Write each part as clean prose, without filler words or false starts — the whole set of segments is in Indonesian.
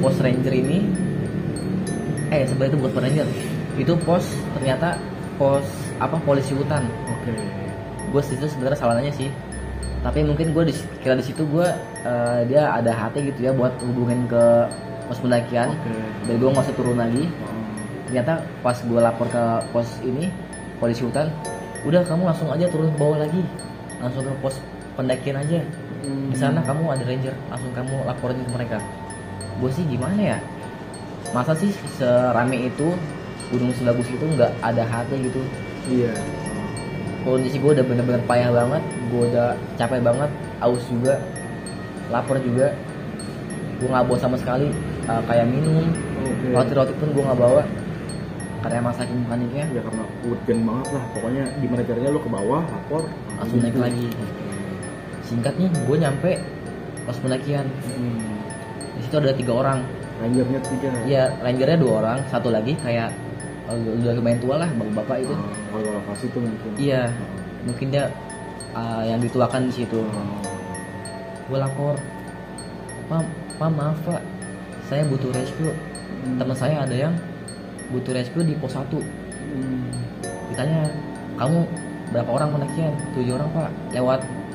pos ranger ini sebenarnya itu bukan pos ranger, itu pos ternyata pos polisi hutan. Gue situ sebenarnya salah nanya sih, tapi mungkin gue kira di situ gue dia ada HT gitu ya buat hubungin ke pos pendakian, dan gue nggak usah turun lagi. Ternyata pas gue lapor ke pos ini polisi hutan, udah kamu langsung aja turun ke bawah lagi, langsung ke pos pendakian aja. Di sana kamu ada ranger, langsung kamu laporin ke mereka. Gue sih gimana ya, masa sih serame itu, gunung sebagus itu nggak ada HT gitu. Iya. Kondisi gue udah bener-bener payah banget, gue udah capek banget, aus juga, lapar juga. Gue nggak bawa sama sekali kayak minum, roti-roti pun gue nggak bawa karena emang saking paniknya. Ya karena urgen banget lah, pokoknya gimana caranya lo ke bawah, lapor, langsung naik lagi. Singkatnya gue nyampe pos pendakian. Di situ ada 3 orang. Rangernya 3. Iya, rangernya 2 orang, satu lagi kayak udah lumayan tua lah, bapak-bapak itu. Kalau lokasi itu mungkin. Iya, mungkin dia yang dituakan di situ. Gue lapor, Pak maaf Pak, saya butuh rescue. Teman saya ada yang butuh rescue di pos 1. Ditanya, kamu berapa orang pendakian? 7 orang Pak.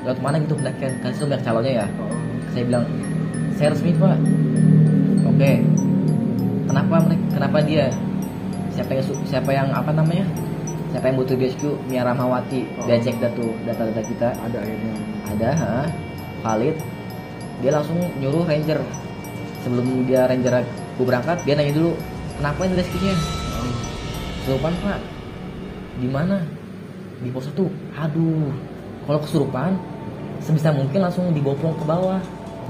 Lewat mana gitu pendakian? Kan itu banyak calonnya ya. Saya bilang, saya resmi Pak. Oke. Kenapa dia? Siapa yang Siapa yang butuh rescue? Mia Rahmawati. Dia cek data kita. Ada akhirnya. Ada, valid. Dia langsung nyuruh ranger. Sebelum dia ranger gue berangkat, dia nanya dulu, kenapa ini rescue-nya? Kesurupan Pak. Di mana? Di pos 1. Aduh, kalau kesurupan sebisa mungkin langsung dibopong ke bawah.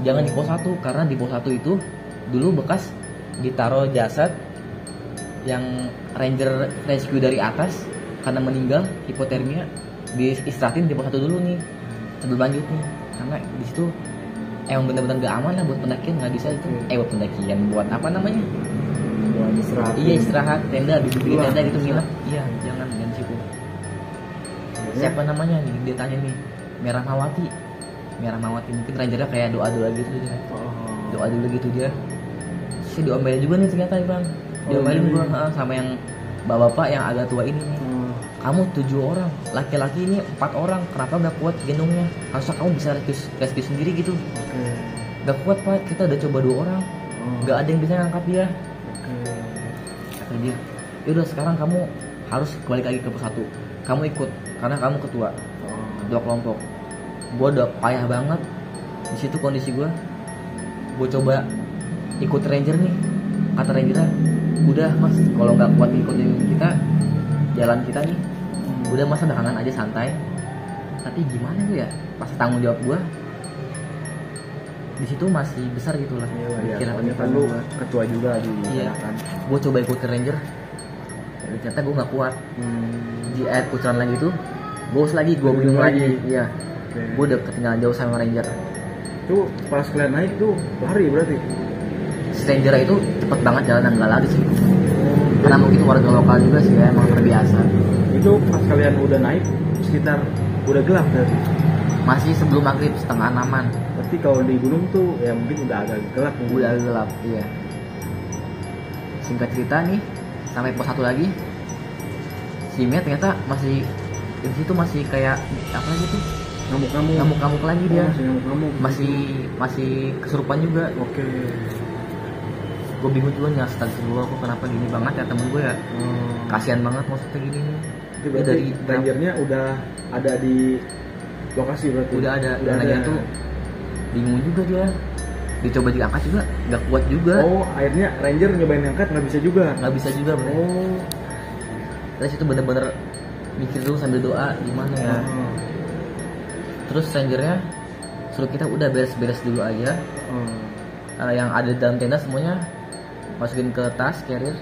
Jangan di pos 1, karena di pos 1 itu dulu bekas ditaruh jasad yang ranger rescue dari atas karena meninggal hipotermia, diistirahatin di pos 1 dulu nih sebelum lanjut nih, karena di situ emang benar-benar gak aman lah buat pendakian, nggak bisa itu. Buat pendakian, buat apa namanya? Buat istirahat. Iya, istirahat, tenda, bikin tenda gitu nginep. Iya, jangan di situ. Siapa namanya nih? Dia tanya nih, Mia Rahmawati. Mungkin rangernya kayak doa-doa gitu dia. Doa dulu gitu dia. Si diomelin juga nih ternyata Bang. Diomelin gua sama yang bapak-bapak yang agak tua ini nih. Kamu 7 orang, laki-laki ini 4 orang, kenapa gak kuat gendongnya? Harusnya kamu bisa rescue sendiri gitu. Gak kuat Pak, kita udah coba 2 orang, gak ada yang bisa ngangkat dia. Kata dia, yaudah sekarang kamu harus balik lagi ke pos 1. Kamu ikut, karena kamu ketua 2 kelompok. Gue udah payah banget di situ kondisi gue coba ikut ranger nih. Kata rangernya, udah mas, kalau nggak kuat ikutin kita, jalan kita nih, udah masa belakangan aja santai. Tapi gimana tuh ya, pas tanggung jawab gue di situ masih besar gitu lah. Iya, kan lu ketua juga di kan. Gue coba ikutin ranger, ternyata gue nggak kuat. Di air kucuran lagi tuh, gue bingung lagi. Iya, gue udah ketinggalan jauh sama ranger. Itu pas kalian naik tuh lari berarti? Ranger itu cepet banget jalan, nggak lari sih. Karena mungkin warga lokal juga sih ya, emang terbiasa. Itu pas kalian udah naik sekitar udah gelap berarti? Masih sebelum maghrib, setengah 6-an. Berarti kalau di gunung tuh ya mungkin udah agak gelap. Udah agak gelap, iya. Singkat cerita nih, sampai pos 1 lagi, si Mia ternyata masih di situ, masih kayak apa gitu, ngamuk lagi dia. Masih kesurupan juga. Gue bingung juga nih, astagfirullah, kok kenapa gini banget ya temen gue ya. Kasian banget maksudnya gini nih. Itu dari rangernya udah ada di lokasi berarti? Udah ada. Dan rangernya tuh bingung juga dia. Dicoba diangkat juga nggak kuat juga. Akhirnya ranger nyobain angkat nggak bisa juga bener. Terus itu bener-bener mikir dulu sambil doa gimana ya. Terus rangernya suruh kita udah beres-beres dulu aja. Yang ada di dalam tenda semuanya masukin ke tas carrier,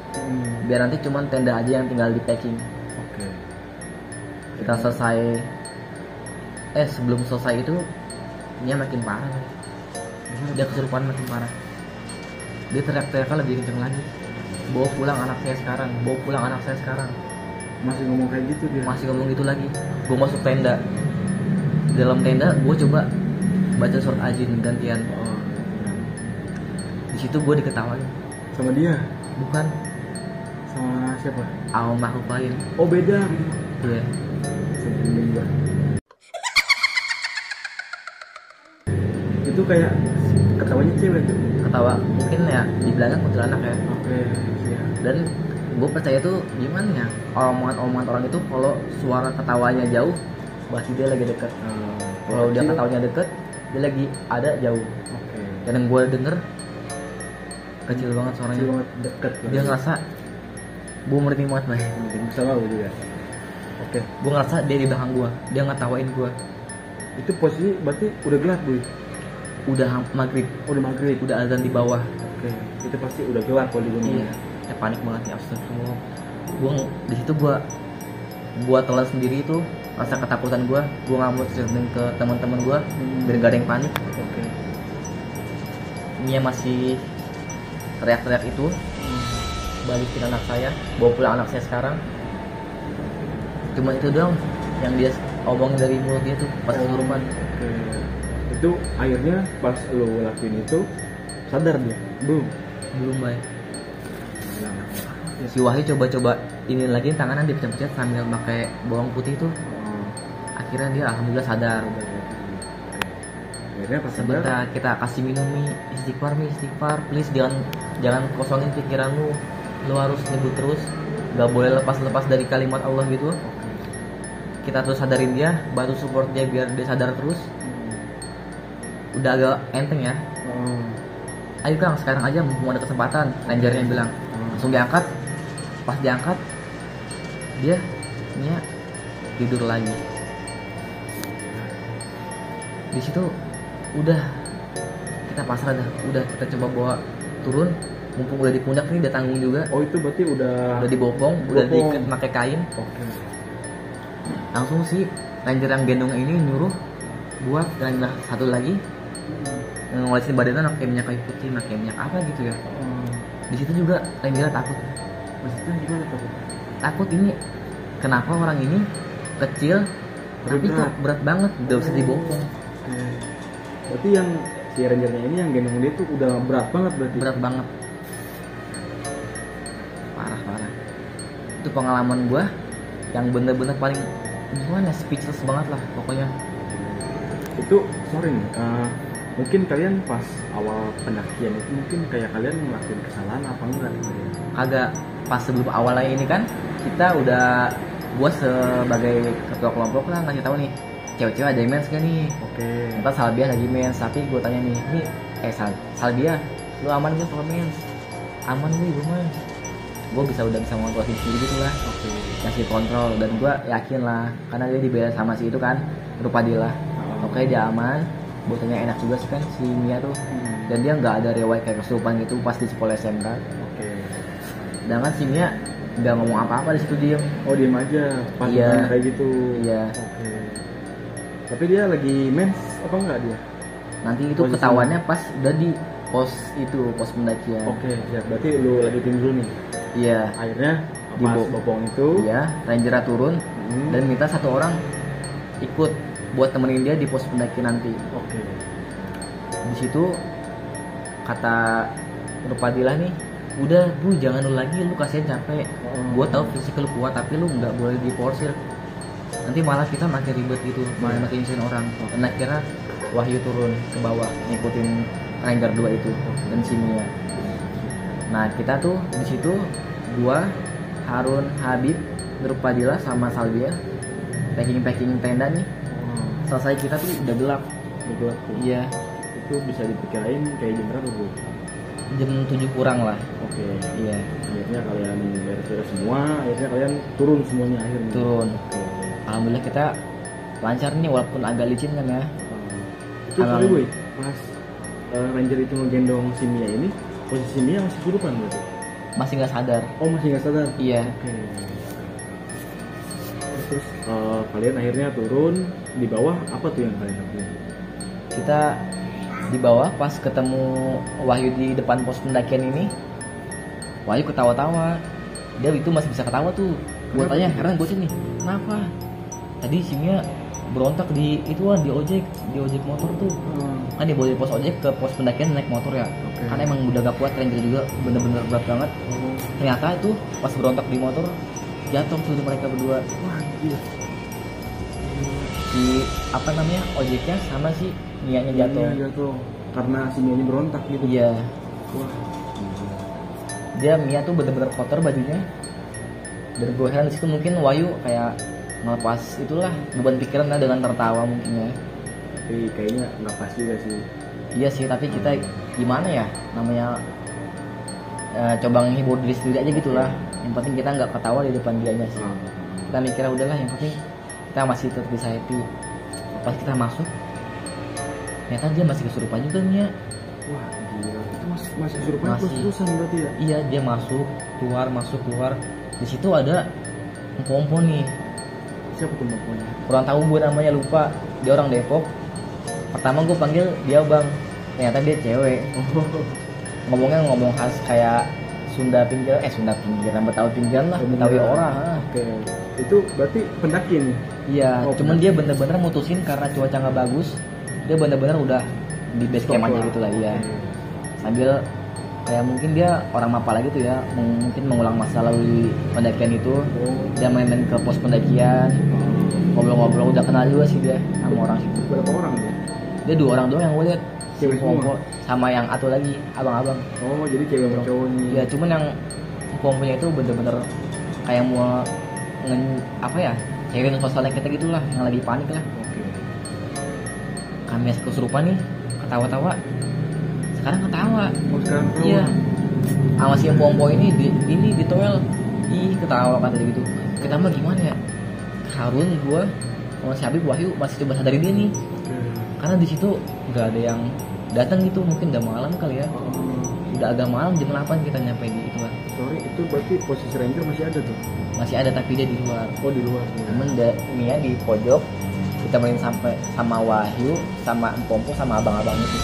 biar nanti cuman tenda aja yang tinggal di packing. Kita selesai, sebelum selesai itu dia makin parah. Dia kesurupan makin parah. Dia teriak-teriaknya lebih kenceng lagi. Bawa pulang anak saya sekarang. Masih ngomong kayak gitu dia? Masih ngomong gitu lagi. Gue masuk tenda. Di dalam tenda gue coba baca surat Ajin gantian. Di situ gue diketawain. Sama dia? Bukan, Sama siapa? sama makhluk lain. Oh beda. Iya. Sebelum gua. Itu kayak ketawanya cewek tuh. Ketawa mungkin ya dibilangnya kuntilanak ya. Oke, iya. Dan gue percaya tuh gimana ya, omongan-omongan orang itu kalau suara ketawanya jauh berarti dia lagi deket. Kalau dia ketawanya deket dia lagi ada jauh. Oke. Dan yang gue denger kecil banget suaranya. Kecil banget, deket. Dia ngerasa gue merinding banget lah. Sama gue juga. Oke. Gue ngerasa dia di belakang gue, dia ngetawain gue. Itu posisi berarti udah gelap, Bu. Udah maghrib, Udah maghrib. udah azan di bawah. Oke. Itu pasti udah gelap kalau di gunung. Iya, saya panik banget ya, astagfirullah. Gue di situ gue telan sendiri itu rasa ketakutan gue nggak mau ceritain ke teman-teman gue biar gak ada yang panik. Oke. Mia masih teriak-teriak itu, balikin anak saya, bawa pulang anak saya sekarang. Cuma itu doang yang dia omongin dari mulut dia tuh pas kesurupan. Oke. Itu akhirnya pas lo lakuin itu sadar dia? Belum baik. Si Wahyu coba-coba ini lagi tangannya dipecah-pecah sambil pakai bawang putih tuh. Akhirnya dia alhamdulillah sadar. Akhirnya pas sadar, Sebentar kita kasih minum mie, istighfar, please jangan kosongin pikiran lu harus nyebut terus, nggak boleh lepas dari kalimat Allah gitu. Kita terus sadarin dia, bantu support dia biar dia sadar terus. Udah agak enteng ya. Ayo Kang, sekarang aja mau ada kesempatan. Rangernya bilang langsung diangkat. Pas diangkat dia tidur lagi. Di situ udah kita pasrah dah, udah kita coba bawa turun, mumpung udah di pundak nih, udah tanggung juga. Oh itu berarti udah Dibopong, udah diikat pakai kain. Oke. Langsung si ranger yang gendong ini nyuruh buat ranger satu lagi ngolesin badannya pakai minyak kayu putih, pakai minyak apa gitu ya. Di situ juga ranger takut. Maksudnya gimana tuh? Takut ini kenapa orang ini kecil tapi kok berat banget, udah bisa dibopong. Berarti yang si rangernya ini yang gendong dia tuh udah berat banget berarti. Berat banget. Parah. Itu pengalaman gua yang bener-bener paling gimana, speechless banget lah pokoknya. Itu sorry nih, mungkin kalian pas awal pendakian itu mungkin kayak kalian ngelakuin kesalahan apa enggak? Agak pas sebelum awalnya ini kan kita udah, gua sebagai ketua kelompok lah ngasih tahu nih cewek-cewek ada mens gak nih. Oke. Ntar Salbia lagi mens, tapi gue tanya nih Salbia, lu aman gak kalau mens? Aman gue mah. Gue udah bisa mengontrol sendiri gitu lah. Oke. Kasih kontrol, dan gue yakin lah karena dia dibela sama si itu kan, Rupadila. Oke, dia aman. Gue tanya enak juga sih kan si Mia tuh. Dan dia nggak ada riwayat kayak kesurupan gitu pas di sekolah SMK. Oke. Sedangkan si Mia nggak ngomong apa-apa di situ, diem. Oh diem aja, pas Iya. kayak gitu. Iya. Oke. Tapi dia lagi mens apa enggak dia? Nanti itu Posisinya. ketahuannya pas udah di pos pendakian. Oke, ya berarti lu lanjutin dulu nih. Iya. Akhirnya Di pas bopong itu. Iya, ranger turun dan minta satu orang ikut buat temenin dia di pos pendakian nanti. Oke. Di situ kata Rupadilah nih, udah Bu jangan lu lagi, lu kasihan capek. Gua tahu fisik lu kuat tapi lu nggak boleh diporsir. Nanti malah kita makin ribet gitu, malah makin nyusahin orang. Dan akhirnya Wahyu turun ke bawah ngikutin ranger 2 itu dan si Mia. Nah kita tuh di situ gua, Harun, Habib, Rupadilah sama Salbia packing tenda nih. Selesai kita tuh udah gelap. Gelap tuh. Iya. Itu bisa dipikirain kayak jam berapa Bu? Jam 7 kurang lah. Oke. Iya. Akhirnya kalian beres semua, akhirnya kalian turun semuanya akhirnya. Turun. Oke. Alhamdulillah kita lancar nih walaupun agak licin kan ya. Itu sorry boy, pas ranger itu ngegendong si Mia ini, posisi Mia masih kesurupan berarti? Masih nggak sadar. Oh masih nggak sadar? Iya. Oke. Terus kalian akhirnya turun di bawah, apa tuh yang kalian lakuin? Kita di bawah pas ketemu Wahyu di depan pos pendakian ini, Wahyu ketawa-tawa. Dia itu masih bisa ketawa tuh. Gue tanya, heran gue nih, kenapa? Tadi si Mia berontak di itu kan di ojek motor tuh. Kan dia bawa dari pos ojek ke pos pendakian naik motor ya. Karena emang udah gak kuat, ranger juga bener-bener berat banget. Ternyata itu pas berontak di motor jatuh tuh mereka berdua. Wah, gila. Si apa namanya ojeknya sama si Mianya jatuh. Iya, jatuh karena si Mianya berontak gitu. Iya. Wah, Dia Mia tuh bener-bener kotor bajunya. Dan gue heran disitu mungkin Wahyu kayak ngelepas itulah beban pikiran lah dengan tertawa mungkin ya. tapi kayaknya nggak pas juga sih. Iya sih, tapi kita gimana ya namanya coba menghibur diri sendiri aja gitulah. Yang penting kita nggak ketawa di depan dianya sih. Kita mikirnya udahlah, yang penting kita masih tetap bisa happy. Pas kita masuk ternyata dia masih kesurupan juga Mia. Wah, gila. Itu masih kesurupan Masih. terus-terusan berarti ya? Iya, dia masuk keluar. Di situ ada Mpompo nih. Siapa tuh pokoknya? Kurang tahu gue namanya, lupa. Dia orang Depok. Pertama gue panggil dia bang, ternyata dia cewek. Ngomongnya ngomong khas kayak Sunda pinggiran, Betawi pinggiran lah, Betawi orang. Oke. Itu berarti pendaki nih? Iya, Oh, cuman dia bener-bener mutusin karena cuaca nggak bagus. Dia bener-bener udah di base camp aja gitu lah, iya. Sambil kayak mungkin dia orang Mapala gitu ya, mungkin mengulang masa lalu di pendakian itu. Dia main-main ke pos pendakian, ngobrol-ngobrol, udah kenal juga sih dia sama orang situ. Berapa orang dia? Dia 2 orang doang yang gue lihat. Cewek semua? Mpompo sama yang atu lagi, abang-abang. Oh, jadi cewek sama cowok nih. Ya cuman yang Mpomponya itu bener-bener kayak mau apa ya, cairin suasana kita gitulah, yang lagi panik lah. Oke. Kami kesurupan nih, ketawa-tawa. Sekarang ketawa. Oh, sekarang tahu. Iya. Sama si Mpompo ini di toel. Ih, ketawa kata dia gitu. Kita mah gimana ya? Harun, gua, sama si Habib, Wahyu masih coba sadarin dia nih. Oke. Karena di situ nggak ada yang datang gitu, mungkin udah malam kali ya. Udah agak malam, jam 8 kita nyampe di itu lah. Sorry, itu berarti posisi ranger masih ada tuh? Masih ada tapi dia di luar. Oh, di luar. Cuman Mia di pojok, kita main sampai sama Wahyu, sama Mpompo, sama abang-abang itu.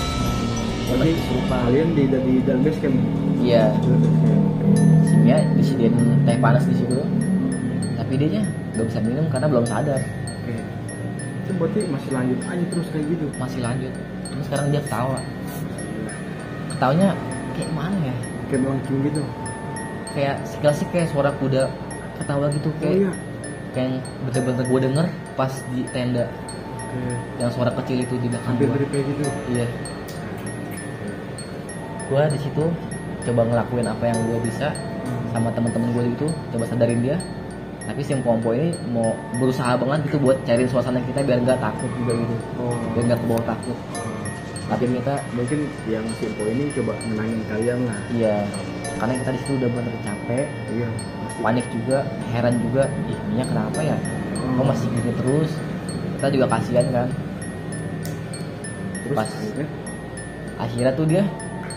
Dia Jadi masih kesurupan. kalian di dalam base camp? Iya. Di dalam base camp. Si Mia disediain teh panas di situ, tapi dia nya nggak bisa minum karena belum sadar. Oke. Itu berarti masih lanjut aja terus kayak gitu? Masih lanjut. Terus sekarang dia ketawa. Ketawanya kayak mana ya? Kayak melengking gitu? Kayak sekilas sih kayak suara kuda ketawa gitu, Oh kayak iya? kayak bener-bener gue denger pas di tenda. Oke. Yang suara kecil itu di belakang Hampir gua. mirip kayak gitu? Iya. Gue di situ coba ngelakuin apa yang gue bisa sama teman-teman gue gitu, coba sadarin dia. Tapi si Mpompo ini mau berusaha banget gitu buat cariin suasana kita biar nggak takut juga gitu, Oh. biar nggak kebawa takut. Tapi kita Mungkin yang si Info ini coba menangin kalian lah. iya, karena kita di situ udah bener capek, Iya, pasti. panik juga, heran juga, ih Mia kenapa ya? Kok masih gini terus? Kita juga kasihan kan. Terus Pas akhirnya? tuh dia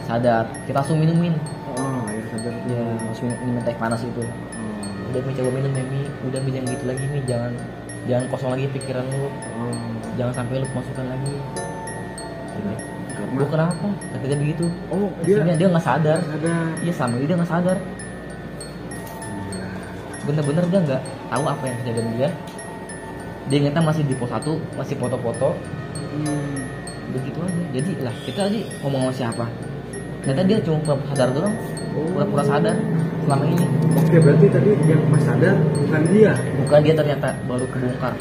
sadar, kita langsung minumin. Oh, akhirnya sadar. Ya, langsung minum teh panas itu. Oh. Udah Mi, coba minum ya Mi, udah Mi, jangan gitu lagi Mi, jangan kosong lagi pikiran lu, Oh. jangan sampai lu kemasukan lagi. Karena Gue kenapa? Kata dia begitu. oh, Akhirnya dia nggak sadar. ada. Iya sama dia nggak sadar. Bener-bener dia nggak tahu apa yang kejadian dia. Dia ingatnya masih di pos 1, masih foto-foto. Begitu aja. Jadi lah kita aja ngomong sama siapa? Ternyata dia cuma pura sadar doang. Pura-pura sadar selama ini. Oke, berarti tadi yang pas sadar bukan dia. Bukan dia, ternyata baru kebongkar.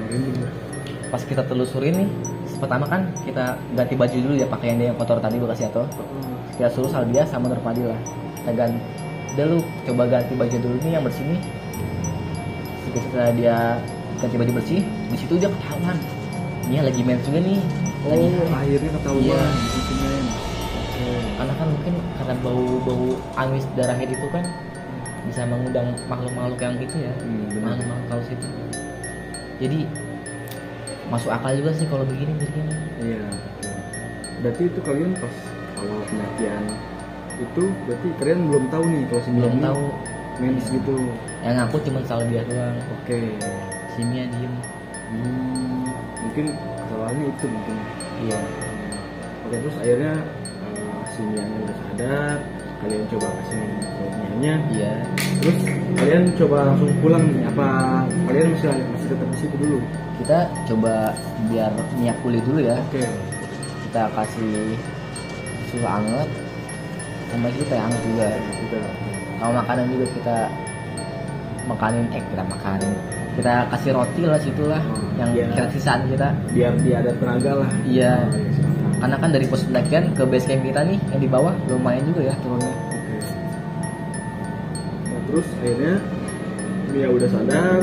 Ini Pas kita telusurin nih, pertama kan kita ganti baju dulu ya, pakaian dia yang kotor tadi gue kasih atau kita suruh Saldia sama Nurpadi lah, kita ganti. Udah lu coba ganti baju dulu nih yang bersih nih. Setelah dia ganti baju bersih, di situ dia ketahuan dia lagi main juga nih. Lagi akhirnya ketahuan. Iya. Di situ, men. Oke. karena kan mungkin karena bau amis darah head itu kan bisa mengundang makhluk-makhluk yang gitu ya, Benar. makhluk kalau situ. Jadi masuk akal juga sih kalau begini. Iya. Oke. Berarti itu kalian pas awal pendakian itu berarti kalian belum tahu nih kalau si Belum Mia tahu. mens gitu. Yang ngaku cuma Saldia doang. Oke. Si Mia diem. Mungkin kesalahannya itu mungkin. Iya. Oke, terus akhirnya si Mianya udah sadar, kalian coba kasih minum ke Mianya. Iya. Terus kalian coba langsung pulang nih, apa kalian masih tetap di situ dulu? kita coba biar minyak pulih dulu ya. Oke. Kita kasih susu hangat, sama itu teh hangat juga. Kalau makanan juga kita kita kasih roti lah situ lah, yang kira sisaan kita. Biar dia ada tenaga lah. Iya. Karena kan dari pos pendakian ke base camp kita nih yang di bawah lumayan juga ya turunnya. Nah, terus akhirnya dia udah sadar,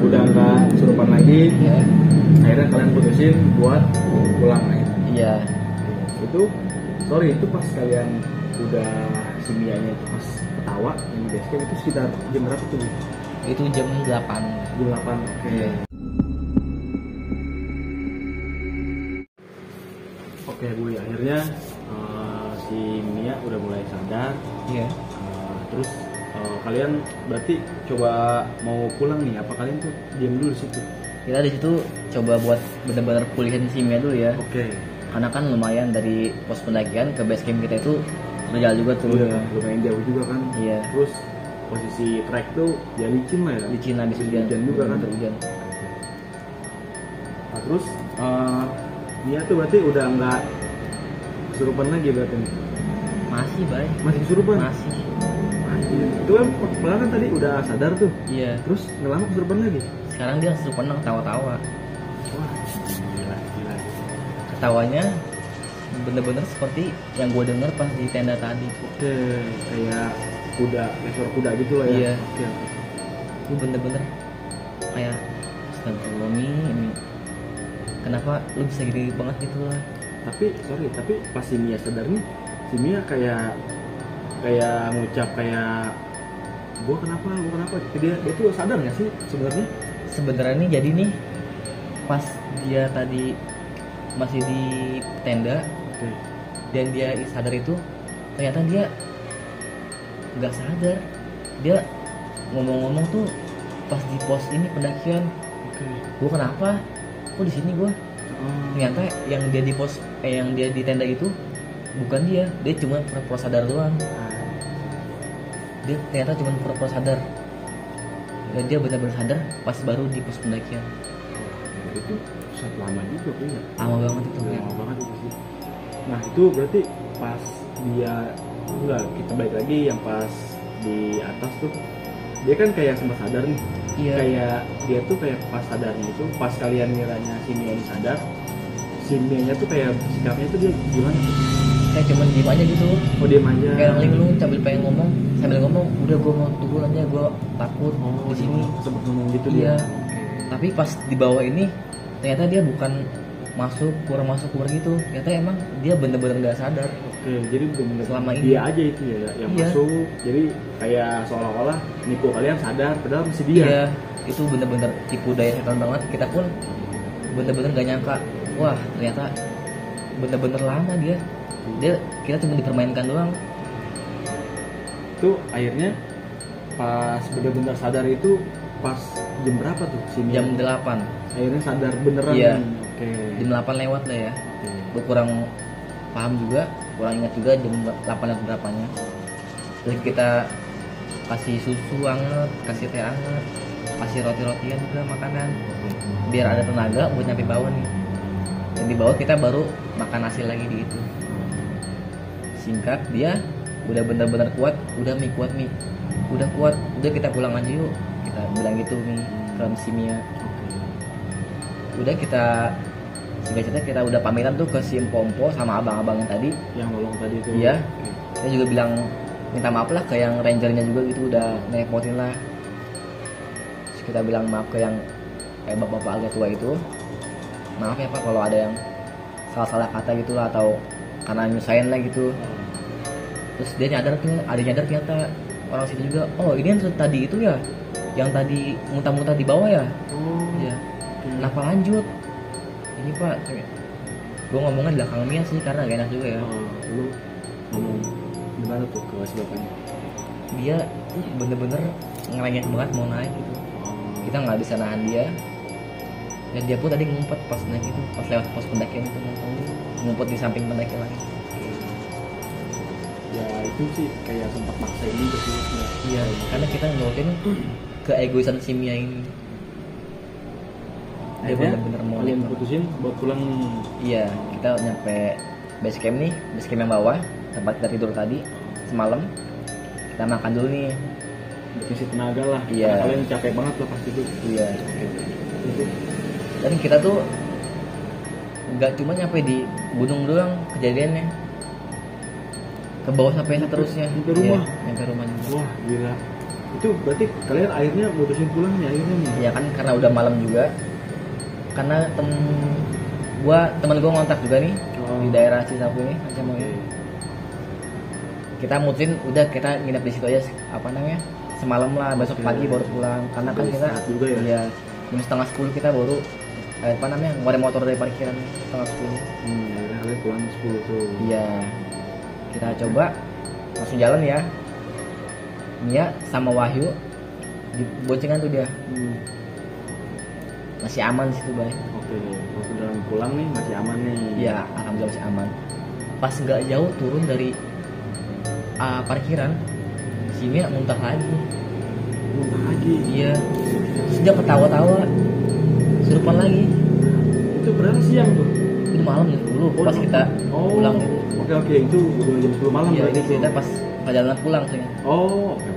udah nggak kesurupan lagi. Iya. Akhirnya kalian putusin buat pulang akhirnya. Iya. Itu pas kalian udah si Mianya itu pas ketawa yang di base camp itu sekitar jam berapa tuh? Itu jam 8. Jam 8. Oke. Iya. Oke Bu, akhirnya si Mia udah mulai sadar. Iya. Terus kalian berarti coba mau pulang nih, apa kalian tuh diam dulu di situ? Kita di situ coba buat benar-benar pulihin simnya dulu ya. Oke. Karena kan lumayan dari pos pendakian ke base camp kita itu berjalan juga tuh. Iya, lumayan jauh juga kan. Iya. Terus posisi trek tuh ya licin lah ya. Licin habis hujan juga kan. Hujan. Nah, terus Mia tuh berarti udah nggak kesurupan lagi berarti? Masih baik. Masih kesurupan? Masih. Itu kan padahal kan tadi udah sadar tuh. Iya. Terus nggak lama kesurupan lagi? Sekarang dia kesurupan ketawa-tawa. Wah, gila. Ketawanya bener-bener seperti yang gue dengar pas di tenda tadi. Oke, kayak kuda, suara kuda gitu lah ya. Iya. Oke. Gue bener-bener kayak astagfirullah ini kenapa lu bisa gini banget gitu lah. Tapi pas si Mia sadar nih, si Mia kayak ngucap kayak gua kenapa dia tuh sadar nggak sih sebenarnya? Sebenarnya nih jadi nih pas dia tadi masih di tenda. Oke. Dan dia sadar itu ternyata dia nggak sadar, dia ngomong-ngomong tuh pas di pos ini pendakian. Oke. Gue kenapa kok di sini gue? Ternyata yang dia di pos yang dia di tenda itu bukan dia cuma pura-pura sadar doang. Dia ternyata cuma pura-pura sadar, dan dia benar-benar sadar pas baru di pos pendakian. Itu sangat lama juga tuh ya. Lama banget itu. Lama banget itu sih. Nah itu berarti pas dia kita balik lagi yang pas di atas tuh, dia kan kayak sempat sadar nih. Iya. Kayak dia tuh kayak pas sadarnya itu, pas kalian ngiranya si Mia ini sadar, si Mia-nya tuh kayak sikapnya tuh dia gimana tuh? Kayak cuman diem aja gitu. Oh diem aja. Kayak linglung sambil pengen ngomong, udah gue mau turun aja, gue takut di sini. Sempat ngomong gitu Iya. dia. Tapi pas di bawah ini ternyata dia bukan masuk keluar gitu. Ternyata emang dia bener-bener nggak sadar. Oke, jadi bener-bener Selama ini. dia aja itu ya yang Iya. masuk. Jadi kayak seolah-olah nipu kalian sadar, padahal masih dia. Iya, itu bener-bener tipu daya setan banget. Kita pun bener-bener gak nyangka, wah ternyata bener-bener lama dia. Kita cuma dipermainkan doang. Itu akhirnya pas bener-bener sadar itu pas jam berapa tuh si Mia? Jam 8. Akhirnya sadar beneran. Iya. Oke. Jam 8 lewat lah ya. Gue kurang paham juga, kurang ingat juga jam 8 dan berapanya. Terus kita kasih susu hangat, kasih teh hangat, kasih roti-rotian juga makanan, biar ada tenaga buat nyampe bawah nih. Dan di bawah kita baru makan nasi lagi di itu. Singkat dia udah benar-benar kuat, udah kuat, udah kita pulang aja yuk, kita bilang gitu nih ke si Mia. Udah kita singkat cerita kita udah pamitan tuh ke si Pompo sama abang-abang yang tadi Yang nolong tadi itu. iya. Kita juga bilang minta maaf lah ke yang rangernya juga gitu, udah ngerepotin lah. Terus kita bilang maaf ke yang bapak-bapak agak tua itu, maaf ya pak kalau ada yang salah-salah kata gitu lah, atau karena nyusahin lah gitu. Terus dia nyadar ternyata orang situ juga, oh ini yang tadi itu ya, yang tadi muntah-muntah di bawah ya. Oh Iya. Kenapa lanjut ini pak? Gue ngomongnya di belakang Mia sih karena gak enak juga ya. Lu ngomong gimana tuh ke si bapaknya? Dia bener-bener ngerengek banget mau naik gitu. Kita nggak bisa nahan dia. Dan dia pun tadi ngumpet pas naik itu, pas lewat pos pendakian itu, ngumpet di samping pendaki lagi. Ya itu sih kayak sempat maksa ini gitu. Iya, karena kita nurutin keegoisan si Mia ini. dia Akhirnya bener-bener mau kalian naik. putusin buat pulang. Iya, kita nyampe base camp nih, base camp yang bawah, tempat kita tidur tadi semalam. Kita makan dulu nih. Isi tenaga lah. Iya. Karena kalian capek banget lah pasti itu. Iya. Itu. Dan kita tuh nggak cuma nyampe di gunung doang kejadiannya, ke bawah sampai seterusnya. Sampai rumah? Iya, nyampe rumah juga. Wah gila. Itu berarti kalian akhirnya mutusin pulang nih akhirnya nih. Ya kan karena udah malam juga. Karena teman gua ngontrak juga nih di daerah Cisapu ini macam mau. Kita mutusin udah kita nginep di situ aja semalam lah, besok pagi baru pulang. Karena kan kita Istirahat juga ya? Iya, jam 9:30 kita baru ngeluarin motor dari parkiran 9:30. Akhirnya kalian pulang 10 tuh. Iya, kita coba langsung jalan ya. Mia sama Wahyu di boncengan tuh dia masih aman di situ, Bay. Oke, waktu dalam pulang nih masih aman nih. Iya, alhamdulillah masih aman. Pas nggak jauh turun dari parkiran, si Mia muntah lagi. Muntah lagi. Iya, terus dia ketawa-tawa, surupan lagi. Itu berapa siang tuh? Itu malam dulu, pas kita pulang itu. Oke, itu udah jam 10 malam Iya, berarti ini cerita pas perjalanan pulang tuh ya. Oh, oke.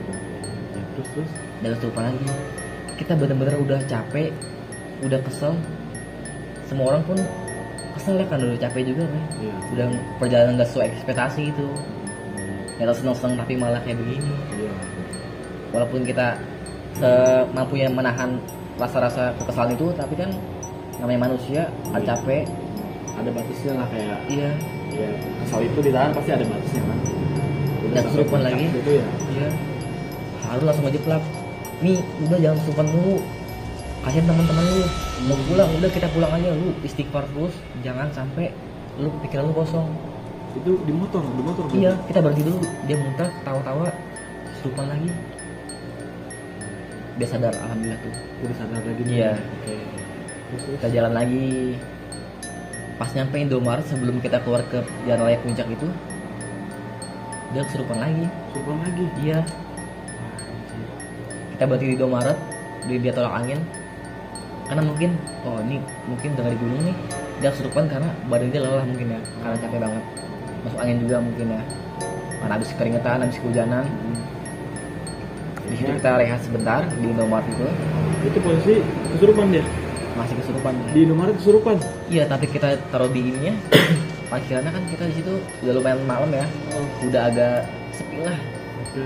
Ya, terus. Dan lupa lagi, kita benar-benar udah capek, udah kesel. Semua orang pun kesel ya kan, udah capek juga kan. Iya. Udah perjalanan gak sesuai ekspektasi gitu. Kita seneng-seneng tapi malah kayak begini. Iya. Walaupun kita semampunya menahan rasa-rasa kekesalan itu, tapi kan namanya manusia, kan capek. Ada batasnya lah kayak. Iya. Ya, kesal itu ditahan pasti ada batasnya kan. Dan kesurupan lagi. Itu ya. Iya. Harus langsung aja plak. Nih, udah jangan kesurupan dulu. Kasihan teman-teman lu. Mau pulang, udah kita pulang aja. Lu istighfar terus, jangan sampai lu pikiran lu kosong. Itu di motor. Iya, kita berhenti dulu. Dia muntah, tawa-tawa, kesurupan lagi. Dia sadar, alhamdulillah tuh. Udah sadar lagi nih. Iya. Oke. Terus. Kita jalan lagi. Pas nyampe Indomaret sebelum kita keluar ke jalan raya puncak itu, dia kesurupan lagi. Kesurupan lagi. Iya. Kita berhenti di Indomaret, dia tolak angin. Karena mungkin, ini mungkin udah di gunung nih, dia kesurupan karena badan dia lelah mungkin ya, karena capek banget. Masuk angin juga mungkin ya, karena habis keringetan, habis kehujanan. Di situ kita rehat sebentar di Indomaret itu. Itu posisi kesurupan dia. Masih kesurupan. Di Indomaret kesurupan. Iya, tapi kita taruh di ininya. Parkirannya kan kita di situ udah lumayan malam ya. Udah agak sepi lah. Oke.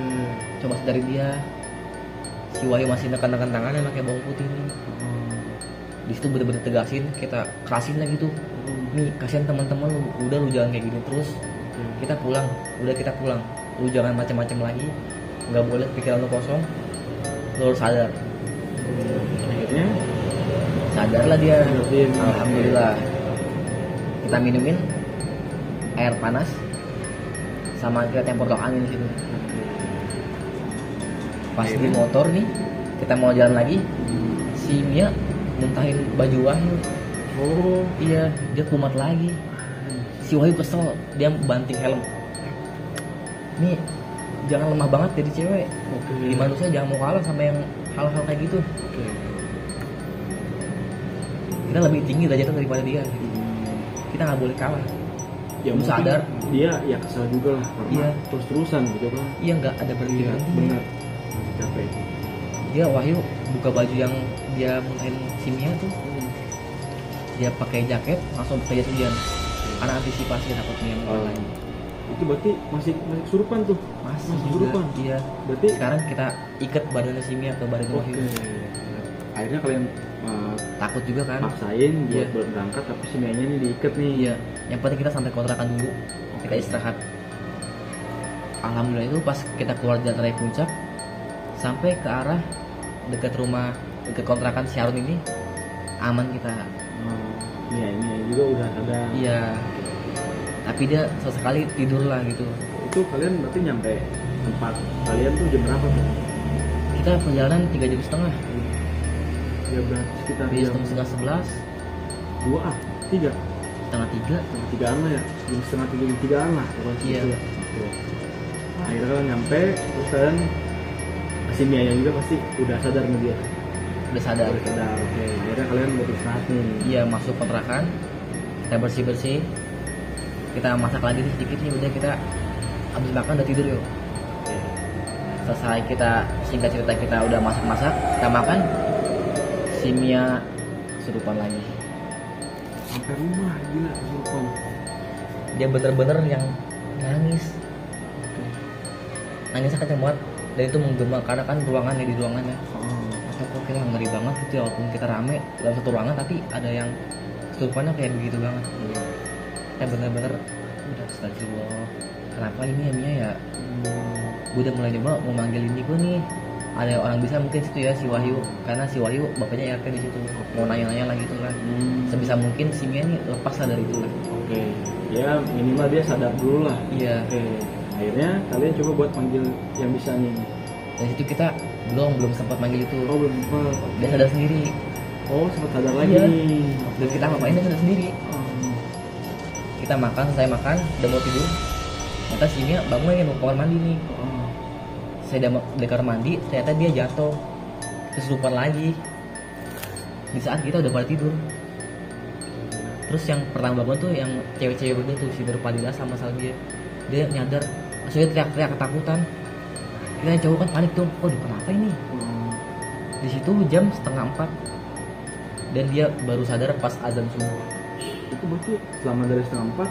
Coba dari dia. Si Wahyu masih nekan-nekan tangannya pakai bawang putih nih. Di situ bener-bener tegasin, kita kerasin lagi tuh. Nih, kasihan teman-teman lu, udah lu jangan kayak gini terus. Kita pulang, udah kita pulang. Lu jangan macam-macam lagi. Nggak boleh pikiran lu kosong. Lu harus sadar. Akhirnya Sadarlah dia. Sadarlah. Alhamdulillah. Kita minumin air panas sama kita tempor angin di situ. Pas di motor nih, kita mau jalan lagi, si Mia muntahin baju Wahyu. Oh, Iya, dia kumat lagi. Si Wahyu kesel, dia banting helm. Nih, jangan lemah banget jadi cewek. oke. Di manusia jangan mau kalah sama yang hal-hal kayak gitu. Oke. Kita lebih tinggi derajatnya daripada dia. Kita nggak boleh kalah. Ya, Lu mungkin sadar? Dia ya kesal juga lah karena Iya. terus-terusan gitu kan. Iya, nggak ada berhenti Iya, berhenti. benar. Capek. Dia Wahyu buka baju yang dia muntahin si Mia tuh. Dia pakai jaket langsung pakai jas hujan. Karena antisipasi takut Mia Oh. lagi. Itu berarti masih kesurupan tuh. Masih Masih juga. kesurupan. Iya. Berarti Sekarang kita ikat badannya si Mia ke badan oke. Wahyu. Akhirnya kalian Takut juga kan? maksain Iya. buat berangkat tapi si Mianya nih diikat nih. Iya. Yang penting kita sampai kontrakan dulu. Kita istirahat. Alhamdulillah itu pas kita keluar jalan raya puncak sampai ke arah dekat rumah dekat kontrakan si Harun ini aman kita. Iya, ini juga udah ada. Iya. Tapi dia sesekali tidur lah gitu. Itu kalian berarti nyampe tempat kalian tuh jam berapa tuh? Kita perjalanan 3 jam setengah. Ya berarti sekitar Di jam setengah 11, 2 3 setengah 3. setengah 3-an lah ya, jam setengah 3 jam 3-an lah pokoknya Iya. gitu ya. Oke. Akhirnya kalian nyampe terus kalian si Mianya juga pasti udah sadar nih dia. udah sadar. Oke, jadi kalian butuh istirahat nih. Iya, masuk kontrakan, kita bersih kita masak lagi sedikit nih, udah kita habis makan udah tidur yuk. Oke. Selesai kita, singkat cerita, kita udah masak kita makan, si Mia kesurupan lagi. Sampai rumah gila kesurupan. Dia bener-bener yang nangis kenceng banget, dan itu menggema karena kan ruangannya di ruangannya. Kok kita ngeri banget gitu ya, walaupun kita rame dalam satu ruangan tapi ada yang kesurupannya kayak begitu banget. Kayak bener-bener udah astagfirullah, kenapa ini ya Mia ya. Gue udah mulai coba mau manggil ini gue nih, ada orang bisa mungkin situ ya, si Wahyu, karena si Wahyu bapaknya RT di situ, mau nanya-nanya lagi tuh kan. Sebisa mungkin si Mia nih lepas lah dari itu lah. Oke, ya minimal dia sadar dulu lah. Iya. Oke, akhirnya kalian coba buat panggil yang bisa nih. Dan situ kita belum sempat manggil itu. Oh belum sempat. Dia sadar sendiri. Oh sempat sadar lagi Iya. nih. Dan kita ngapain dia sadar sendiri. Kita makan, saya makan, udah mau tidur. Ternyata si Mia bangun ya mau ke kamar mandi nih. Saya udah di kamar mandi, ternyata dia jatuh, kesurupan lagi. Di saat kita udah pada tidur. Terus yang pertama bangun tuh yang cewek-cewek berdua tuh, si Nurpadila sama Salbia. Dia nyadar, maksudnya teriak-teriak ketakutan. Kita yang cowok kan panik tuh, oh kenapa ini? Di situ jam 3:30 dan dia baru sadar pas azan subuh. Itu berarti selama dari 3:30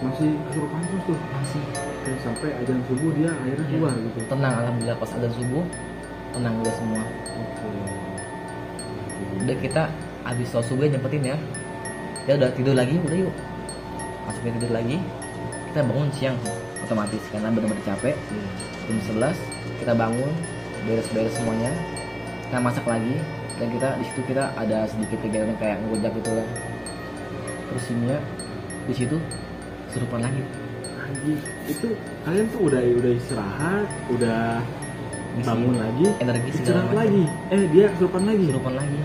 masih kesurupan terus tuh. Masih. Oke, sampai azan subuh dia akhirnya keluar gitu. Tenang, alhamdulillah pas azan subuh tenang udah semua. Oke. Udah kita habis sholat subuh nyempetin ya. Dia udah tidur lagi, udah yuk. Masukin tidur lagi. Kita bangun siang otomatis karena benar-benar capek. Jam 11 kita bangun, beres-beres semuanya. Kita masak lagi dan kita di situ kita ada sedikit kegiatan kayak ngojek gitu lah. Terus si Mia di situ kesurupan lagi. Anjir, itu kalian tuh udah istirahat, udah bangun lagi, energi segala istirahat macam. lagi. Dia kesurupan lagi. Kesurupan lagi.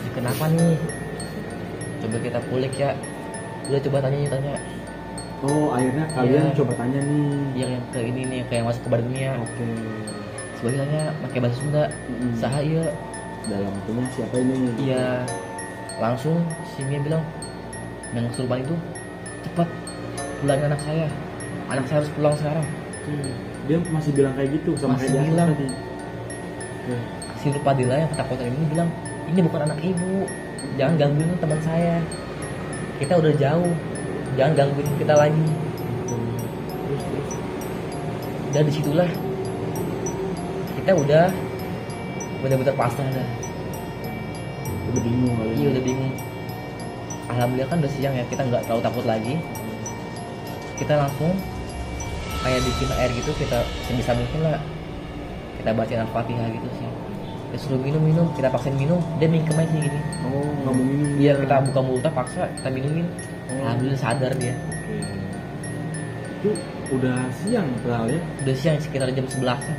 Ini kenapa nih? Coba kita kulik ya. Udah coba tanya. Oh, akhirnya kalian Iya. coba tanya nih. Yang ke ini nih, kayak masuk ke badan Mia. Oke. Sebagai tanya pakai bahasa Sunda. Saha iya. Dalam artinya siapa ini? Iya. Langsung si Mia bilang, yang kesurupan itu cepat pulangin anak saya. Anak saya harus pulang sekarang. Oke. Dia masih bilang kayak gitu sama Masih kayak Jasmine bilang. tadi. Oke. Si Nurpadila yang ketakutan ini bilang, ini bukan anak ibu, jangan gangguin teman saya, kita udah jauh, jangan gangguin kita lagi. Terus. Dan disitulah kita udah benar-benar pasrah dah. Udah bingung kali. Iya udah bingung. Alhamdulillah kan udah siang ya, kita nggak terlalu takut lagi. Kita langsung kayak bikin air gitu, kita sebisa mungkin lah kita bacain Al-Fatihah gitu sih. Kita suruh minum, kita paksain minum, dia mingkem aja gini. Oh, nggak mau minum. Iya, kita buka mulutnya paksa, kita minumin. Oh. Alhamdulillah sadar dia. Oke. Itu udah siang padahal ya. Udah siang sekitar jam 11-an.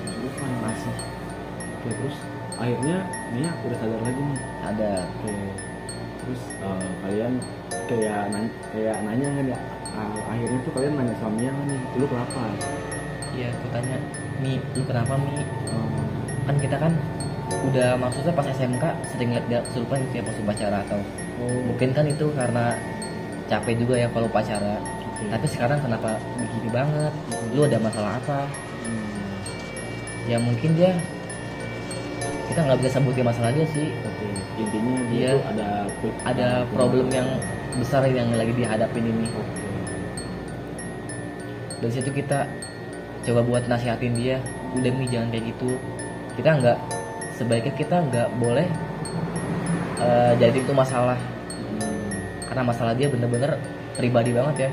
Kesurupan. Masih Oke, terus akhirnya Mia udah sadar lagi nih. ada. Oke. Terus kalian kayak nanya kan ya. Akhirnya tuh kalian nanya sama Mia kan nih, lu kenapa? Iya, aku tanya, Mi, lu kenapa Mi? Kan kita kan udah maksudnya pas SMK sering lihat dia kesurupan gitu ya pas upacara atau mungkin kan itu karena capek juga ya kalau upacara. Tapi sekarang kenapa begini banget? Lu ada masalah apa? Ya mungkin dia, kita nggak bisa sebutin masalah dia sih. Oke. Intinya dia Iya. tuh Ada problem yang besar yang lagi dihadapin ini. Oke. Dari situ kita coba buat nasihatin dia, udah Mi jangan kayak gitu. Kita nggak, sebaiknya kita nggak boleh jadi itu masalah, karena masalah dia bener-bener pribadi banget ya.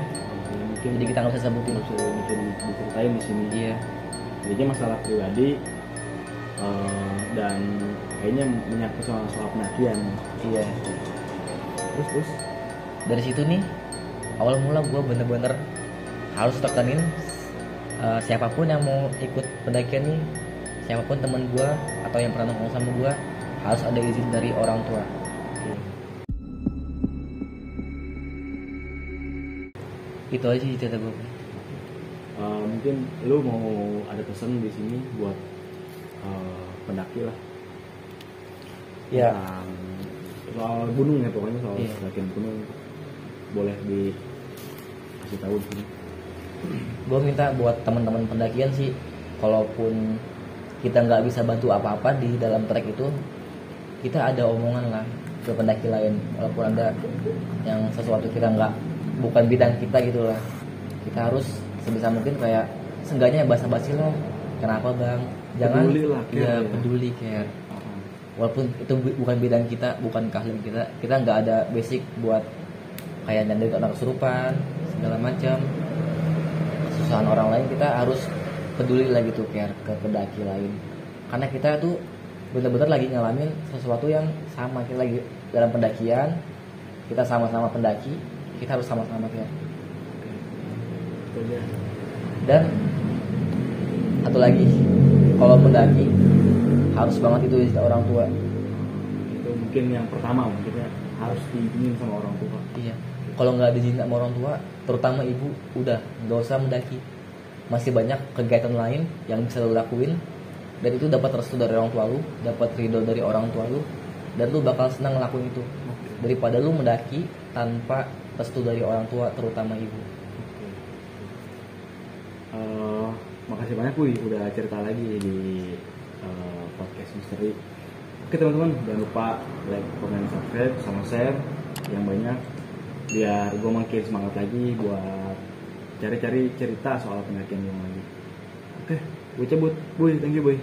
Mungkin Jadi kita nggak bisa sebutin. mungkin diceritain di sini. Iya. Jadi masalah pribadi dan kayaknya menyangkut soal pendakian. Iya. Terus Dari situ nih awal mula gue bener-bener harus tekenin siapapun yang mau ikut pendakian nih, siapapun temen gue atau yang pernah nongkrong sama gue, harus ada izin dari orang tua. Itu aja sih cerita gue. mungkin lu mau ada pesan di sini buat pendaki lah. Ya. Tentang soal gunung ya, pokoknya soal Iya. pendakian gunung boleh dikasih tahu di sini. Gue minta buat teman-teman pendakian sih, kalaupun kita nggak bisa bantu apa-apa di dalam trek itu, kita ada omongan lah ke pendaki lain, walaupun ada yang sesuatu kita nggak, bukan bidang kita gitu lah, kita harus sebisa mungkin kayak seenggaknya basa-basi lah, kenapa bang, jangan Peduli lah, care ya, ya. peduli care, walaupun itu bukan bidang kita, bukan keahlian kita nggak ada basic buat kayak nyari orang kesurupan segala macam, kesusahan orang lain kita harus peduli lah gitu, care ke pendaki lain, karena kita tuh benar-benar lagi ngalamin sesuatu yang sama, kita lagi dalam pendakian, kita sama-sama pendaki, kita harus sama-sama care. Itu dia. Dan satu lagi, kalau mendaki harus banget itu izin orang tua. Itu mungkin yang pertama, mungkin harus diizinin sama orang tua. Iya. Kalau nggak diizin sama orang tua, terutama ibu, udah nggak usah mendaki. Masih banyak kegiatan lain yang bisa lo lakuin, dan itu dapat restu dari orang tua lu, dapat ridho dari orang tua lu, dan lu bakal senang ngelakuin itu daripada lu mendaki tanpa restu dari orang tua, terutama ibu. Makasih banyak Puy udah cerita lagi di podcast misteri. Oke teman-teman, jangan lupa like, comment, subscribe, sama share yang banyak biar gue makin semangat lagi buat cari-cari cerita soal pendakian yang lagi. Oke, gue cabut. Boy, thank you Boy.